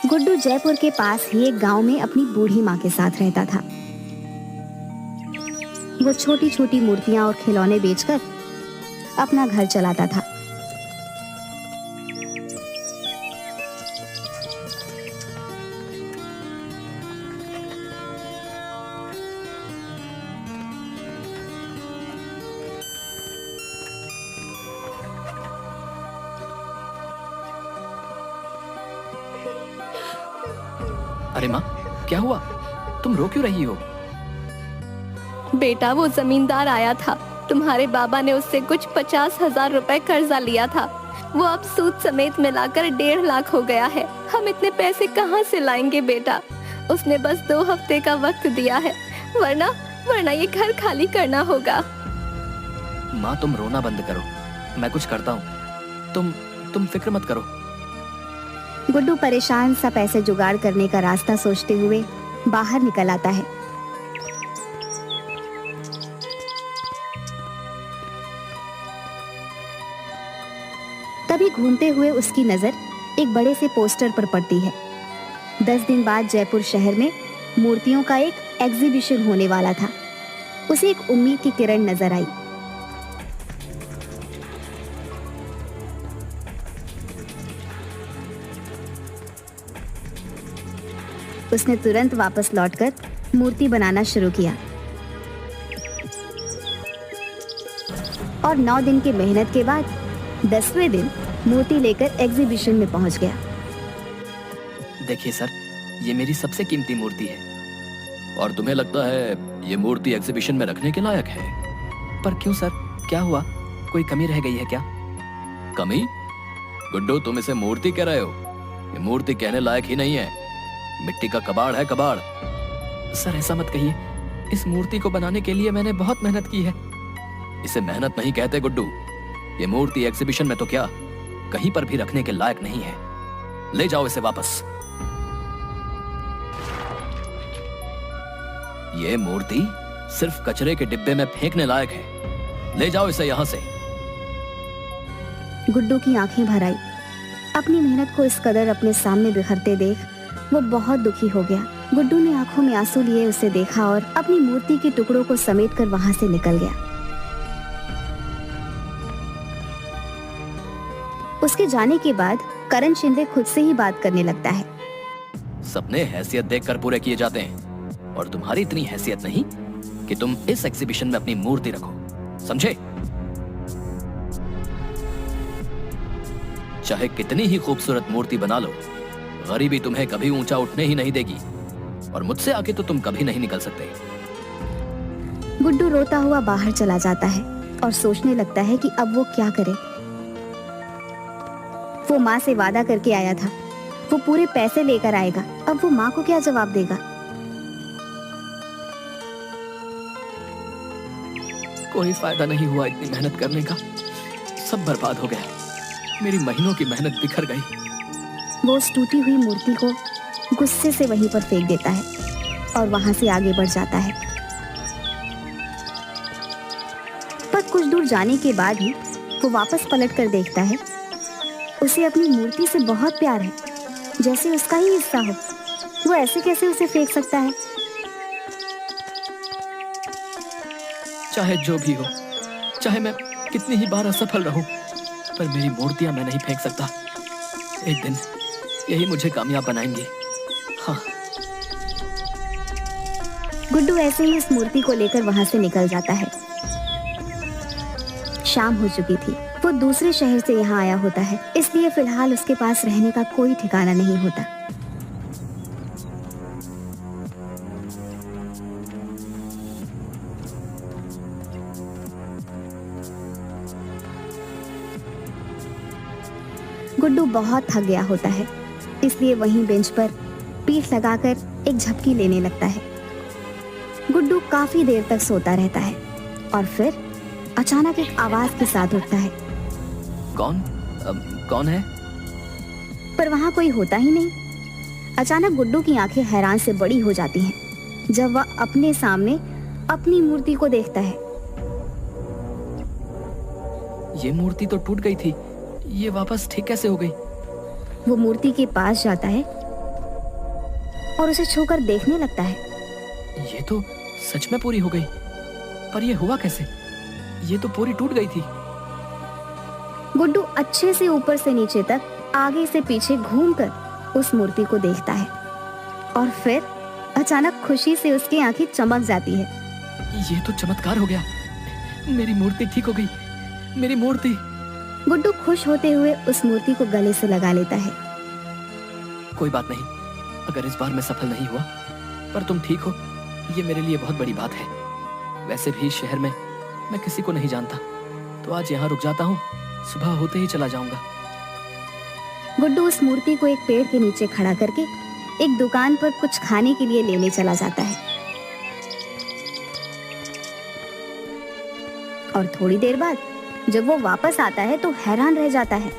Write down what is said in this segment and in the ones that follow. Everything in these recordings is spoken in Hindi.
गुड्डू जयपुर के पास ही एक गांव में अपनी बूढ़ी माँ के साथ रहता था। वो छोटी छोटी मूर्तियां और खिलौने बेचकर अपना घर चलाता था। अरे माँ, क्या हुआ? तुम रो क्यों रही हो? बेटा, वो जमींदार आया था। तुम्हारे बाबा ने उससे कुछ 50,000 रुपए कर्जा लिया था। वो अब सूद समेत मिलाकर 1.5 लाख हो गया है। हम इतने पैसे कहाँ से लाएंगे बेटा? उसने बस 2 हफ्ते का वक्त दिया है, वरना ये घर खाली करना होगा। माँ, तुम रोना बंद करो, मैं कुछ करता हूँ। तुम फिक्र मत करो। गुड्डू परेशान सा पैसे जुगाड़ करने का रास्ता सोचते हुए बाहर निकल आता है। तभी घूमते हुए उसकी नजर एक बड़े से पोस्टर पर पड़ती है। 10 दिन बाद जयपुर शहर में मूर्तियों का एक एग्जीबिशन होने वाला था। उसे एक उम्मीद की किरण नजर आई। उसने तुरंत वापस लौटकर मूर्ति बनाना शुरू किया और 9 दिन की मेहनत के बाद 10वें दिन मूर्ति लेकर एग्जीबिशन में पहुंच गया। देखिए सर, ये मेरी सबसे कीमती मूर्ति है। और तुम्हें लगता है ये मूर्ति एग्जीबिशन में रखने के लायक है? पर क्यों सर, क्या हुआ? कोई कमी रह गई है क्या? कमी? गुड्डू, तुम इसे मूर्ति कह रहे हो? ये मूर्ति कहने लायक ही नहीं है, मिट्टी का कबाड़ है, कबाड़। सर ऐसा मत कहिए, इस मूर्ति को बनाने के लिए मैंने बहुत मेहनत की है। इसे मेहनत नहीं कहते गुड्डू। ये मूर्ति एग्जीबिशन में तो क्या, कहीं पर भी रखने के लायक नहीं है। ले जाओ इसे वापस। ये मूर्ति सिर्फ कचरे के डिब्बे में फेंकने लायक है। ले जाओ इसे यहां से। गुड्डू की आंखें भर आई। अपनी मेहनत को इस कदर अपने सामने बिखरते देख वो बहुत दुखी हो गया। गुड्डू ने आंखों में आंसू लिए उसे देखा और अपनी मूर्ति के टुकड़ों को समेटकर वहां से निकल गया। उसके जाने के बाद करण शिंदे खुद से ही बात करने लगता है। सपने हैसियत देखकर पूरे किए जाते हैं, और तुम्हारी इतनी हैसियत नहीं कि तुम इस एग्जीबिशन में अपनी मूर्ति रखो, समझे? चाहे कितनी ही खूबसूरत मूर्ति बना लो, गरीबी तुम्हें कभी ऊंचा उठने ही नहीं देगी, और मुझसे आगे तो तुम कभी नहीं निकल सकते। गुड्डू रोता हुआ बाहर चला जाता है और सोचने लगता है कि अब वो क्या करे। वो माँ से वादा करके आया था, वो पूरे पैसे लेकर आएगा। अब वो माँ को क्या जवाब देगा? कोई फायदा नहीं हुआ इतनी मेहनत करने का, सब बर्बाद हो गया। मेरी महीनों की मेहनत बिखर गई। वो उस टूटी हुई मूर्ति को गुस्से से वहीं पर फेंक देता है और वहां से आगे बढ़ जाता है। पर कुछ दूर जाने के बाद ही वो वापस पलट कर देखता है। उसे अपनी मूर्ति से बहुत प्यार है, जैसे उसका ही हिस्सा हो। वो ऐसे कैसे उसे फेंक सकता है? चाहे जो भी हो, चाहे मैं कितनी ही बार असफल रहूं, पर मेरी मूर्तियां मैं नहीं फेंक सकता। एक दिन यही मुझे कामयाब बनाएंगे। हाँ। गुड्डू ऐसे ही इस मूर्ति को लेकर वहां से निकल जाता है। शाम हो चुकी थी। वो दूसरे शहर से यहाँ आया होता है, इसलिए फिलहाल उसके पास रहने का कोई ठिकाना नहीं होता। गुड्डू बहुत थक गया होता है, इसलिए वहीं बेंच पर पीठ लगाकर एक झपकी लेने लगता है। गुड्डू काफी देर तक सोता रहता है और फिर अचानक एक आवाज के साथ उठता है। कौन है? पर वहां कोई होता ही नहीं। अचानक गुड्डू की आंखें हैरान से बड़ी हो जाती हैं जब वह अपने सामने अपनी मूर्ति को देखता है। ये मूर्ति तो टूट गई थी, ये वापस ठीक कैसे हो गई? वो मूर्ति के पास जाता है और उसे छूकर देखने लगता है। ये तो सच में पूरी हो गई, पर ये हुआ कैसे? ये तो पूरी टूट गई थी। गुड्डू अच्छे से ऊपर से नीचे तक आगे से पीछे घूमकर उस मूर्ति को देखता है और फिर अचानक खुशी से उसकी आंखें चमक जाती है। ये तो चमत्कार हो गया, मेरी मूर्ति ठीक हो गई, मेरी मूर्ति। गुड्डू खुश होते हुए उस मूर्ति को गले से लगा लेता है। कोई बात नहीं, अगर इस बार मैं सफल नहीं हुआ, पर तुम ठीक हो, ये मेरे लिए बहुत बड़ी बात है। वैसे भी इस शहर में मैं किसी को नहीं जानता, तो आज यहाँ रुक जाता हूँ, सुबह होते ही चला जाऊंगा। गुड्डू उस मूर्ति को एक पेड़ के नीचे खड़ा करके एक दुकान पर कुछ खाने के लिए लेने चला जाता है और थोड़ी देर बाद जब वो वापस आता है तो हैरान रह जाता है।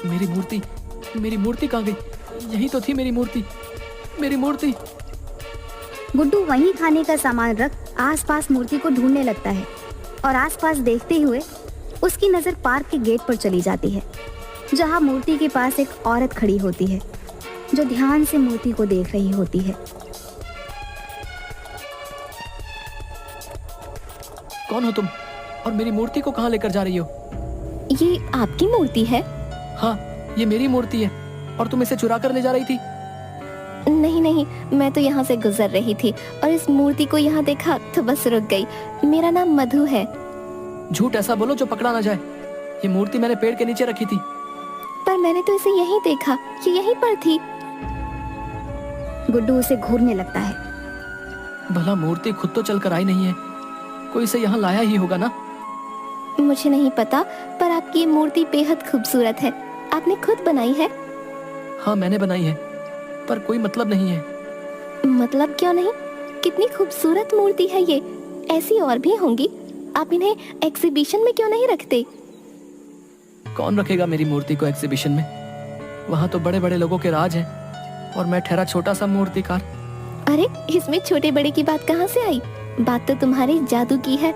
मेरी मूर्ति कहाँ गई? यही तो थी मेरी मूर्ति, मेरी मूर्ति। गुड्डू वहीं खाने का सामान रख आसपास मूर्ति को ढूंढने लगता है और आसपास देखते हुए उसकी नजर पार्क के गेट पर चली जाती है, जहां मूर्ति के पास एक औरत खड़ी होती है जो ध्यान से मूर्ति को देख रही होती है। कौन हो तुम और मेरी मूर्ति को कहाँ लेकर जा रही हो? ये आपकी मूर्ति है? हाँ, ये मेरी मूर्ति है और तुम इसे चुरा कर ले जा रही थी। नहीं नहीं, मैं तो यहाँ से गुजर रही थी और इस मूर्ति को यहाँ देखा तो बस रुक गई। मेरा नाम मधु है। झूठ ऐसा बोलो जो पकड़ा ना जाए। ये मूर्ति मैंने पेड़ के नीचे रखी थी। पर मैंने तो इसे यहीं देखा, ये यहीं पर थी। गुड्डू उसे घूरने लगता है। भला मूर्ति खुद तो चलकर आई नहीं है, कोई इसे यहाँ लाया ही होगा ना। मुझे नहीं पता, पर आपकी ये मूर्ति बेहद खूबसूरत है। आपने खुद बनाई है? हाँ, मैंने बनाई है, पर कोई मतलब नहीं है। मतलब क्यों नहीं? कितनी खूबसूरत मूर्ति है ये। ऐसी और भी होंगी, आप इन्हें एग्जीबिशन में क्यों नहीं रखते? कौन रखेगा मेरी मूर्ति को एग्जीबिशन में? वहाँ तो बड़े बड़े लोगों के राज हैं और मैं ठहरा छोटा सा मूर्तिकार। अरे, इसमें छोटे बड़े की बात कहाँ से आई? बात तो तुम्हारे जादू की है।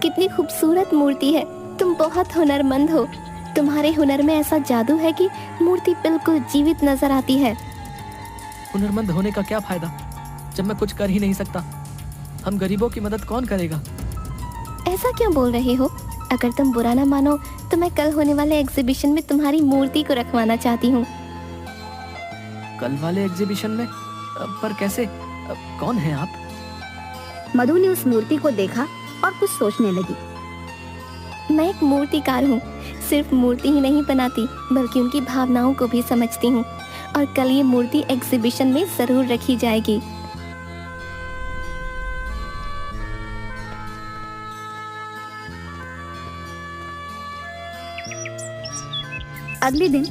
कितनी खूबसूरत मूर्ति है। तुम बहुत हुनरमंद हो। तुम्हारे हुनर में ऐसा जादू है कि मूर्ति बिल्कुल जीवित नजर आती है। हुनरमंद होने का क्या फायदा जब मैं कुछ कर ही नहीं सकता? हम गरीबों की मदद कौन करेगा? ऐसा क्यों बोल रहे हो? अगर तुम बुरा ना मानो तो मैं कल होने वाले एग्जीबिशन में तुम्हारी मूर्ति को रखवाना चाहती हूँ। कल वाले एग्जीबिशन में? पर कैसे? कौन है आप? मधु ने उस मूर्ति को देखा और कुछ सोचने लगी। मैं एक मूर्तिकार हूँ। सिर्फ मूर्ति ही नहीं बनाती, बल्कि उनकी भावनाओं को भी समझती हूँ। और कल ये मूर्ति एग्जीबिशन में जरूर रखी जाएगी। अगले दिन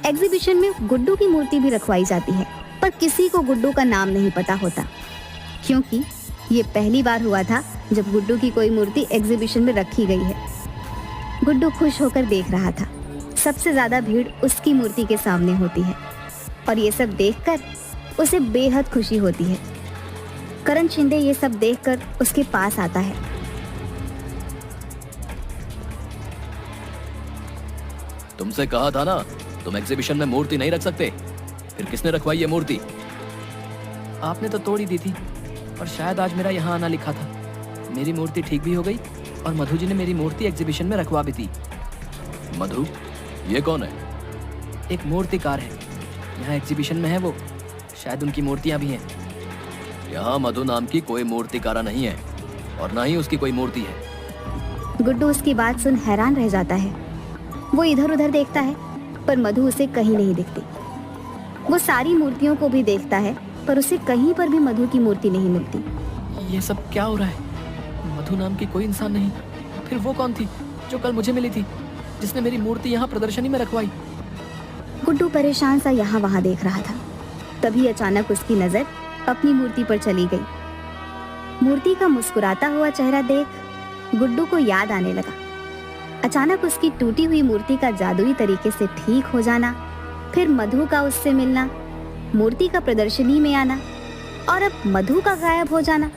एग्जीबिशन में गुड्डू की मूर्ति भी रखवाई जाती है, पर किसी को गुड्डू का नाम नहीं पता होता, क्योंकि ये पहली बार हुआ था जब गुड्डू की कोई मूर्ति एग्जीबिशन में रखी गई है। गुड्डू खुश होकर देख रहा था। सबसे ज्यादा भीड़ उसकी मूर्ति के सामने होती है और ये सब देखकर उसे बेहद खुशी होती है। करण शिंदे ये सब देखकर उसके पास आता है। तुमसे कहा था ना, तुम एग्जीबिशन में मूर्ति नहीं रख सकते। फिर किसने रखवाई ये मूर्ति? आपने तो तोड़ ही दी थी, और शायद आज मेरा यहाँ आना लिखा था। मेरी मूर्ति ठीक भी हो गई और मधु जी ने मेरी मूर्ति एग्जीबिशन में रखवा भी दी। मधु? ये कौन है? एक मूर्तिकार है, यहाँ एग्जीबिशन में है वो। शायद उनकी मूर्तियाँ भी हैं। यहाँ मधु नाम की कोई मूर्तिकारा नहीं है और ना ही उसकी कोई मूर्ति है। गुड्डू उसकी बात सुन हैरान रह जाता है। वो इधर उधर देखता है, पर मधु उसे कहीं नहीं दिखती। वो सारी मूर्तियों को भी देखता है, पर उसे कहीं पर भी मधु की मूर्ति नहीं मिलती। ये सब क्या हो रहा है? मधु नाम की कोई इंसान नहीं। फिर वो कौन थी जो कल मुझे मिली थी, जिसने मेरी मूर्ति यहाँ प्रदर्शनी में रखवाई? गुड्डू परेशान सा यहाँ वहाँ देख रहा था। तभी अचानक उसकी नजर अपनी मूर्ति पर चली गई। मूर्ति का मुस्कुराता हुआ चेहरा देख गुड्डू को याद आने लगा। अचानक उसकी टूटी हुई मूर्ति का जादुई तरीके से ठीक हो जाना, फिर मधु का उससे मिलना, मूर्ति का प्रदर्शनी में आना और अब मधु का गायब हो जाना।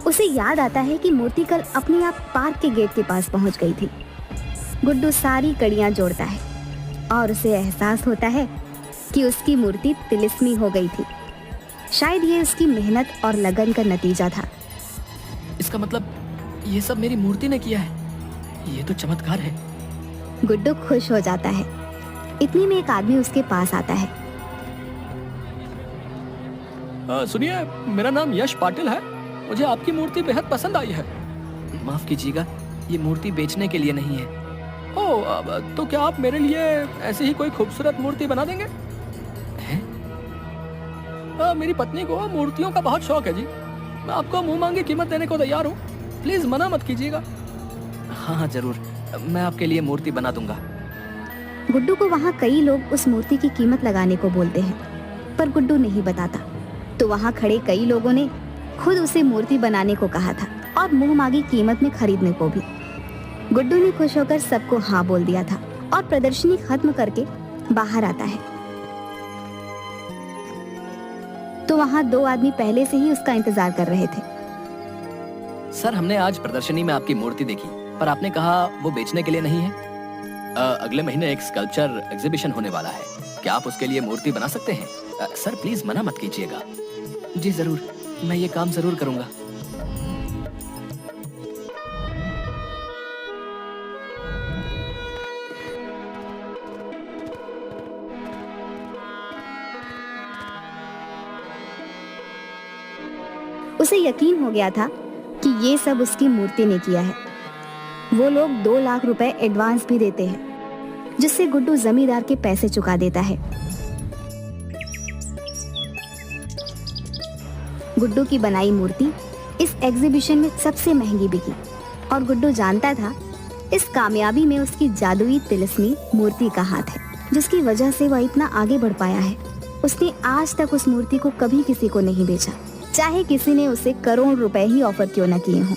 उसे याद आता है कि मूर्ति कल अपने आप पार्क के गेट के पास पहुंच गई थी। गुड्डू सारी कड़ियां जोड़ता है और उसे एहसास होता है कि उसकी मूर्ति तिलिस्मी हो गई थी। शायद ये उसकी मेहनत और लगन का नतीजा था। इसका मतलब ये सब मेरी मूर्ति ने किया है। ये तो चमत्कार है। गुड्डू खुश हो जाता है। इतने में एक आदमी उसके पास आता है। सुनिए, मेरा नाम यश पाटिल है। मुझे आपकी मूर्ति बेहद पसंद आई है। माफ कीजिएगा, ये मूर्ति बेचने के लिए नहीं है। तो क्या आप मेरे लिए ऐसी ही कोई खूबसूरत मूर्ति बना देंगे? हैं? मेरी पत्नी को मूर्तियों का बहुत शौक है जी। मैं आपको मुंह मांगी कीमत देने को तैयार हूँ। प्लीज मना मत कीजिएगा। हाँ जरूर, मैं आपके लिए मूर्ति बना दूंगा। गुड्डू को वहाँ कई लोग उस मूर्ति की कीमत लगाने को बोलते हैं, पर गुड्डू नहीं बताता। तो वहाँ खड़े कई लोगों ने खुद उसे मूर्ति बनाने को कहा था और मुंह मांगी कीमत में खरीदने को भी। गुड्डू ने खुश होकर सबको हाँ बोल दिया था और प्रदर्शनी खत्म करके बाहर आता है। तो वहाँ 2 आदमी पहले से ही उसका इंतजार कर रहे थे। सर, हमने आज प्रदर्शनी में आपकी मूर्ति देखी, पर आपने कहा वो बेचने के लिए नहीं है। अगले महीने एक स्कल्पचर एग्जीबिशन होने वाला है। क्या आप उसके लिए मूर्ति बना सकते हैं? सर प्लीज मना मत कीजिएगा। जी जरूर, मैं ये काम जरूर करूंगा। उसे यकीन हो गया था कि ये सब उसकी मूर्ति ने किया है। वो लोग 2 लाख रुपए एडवांस भी देते हैं, जिससे गुड्डू जमींदार के पैसे चुका देता है। गुड्डू की बनाई मूर्ति इस एग्जीबिशन में सबसे महंगी बिकी और गुड्डू जानता था इस कामयाबी में उसकी जादुई तिलिस्मी मूर्ति का हाथ है, जिसकी वजह से वह इतना आगे बढ़ पाया है। उसने आज तक उस मूर्ति को कभी किसी को नहीं बेचा, चाहे किसी ने उसे करोड़ रुपए ही ऑफर क्यों न किए हों।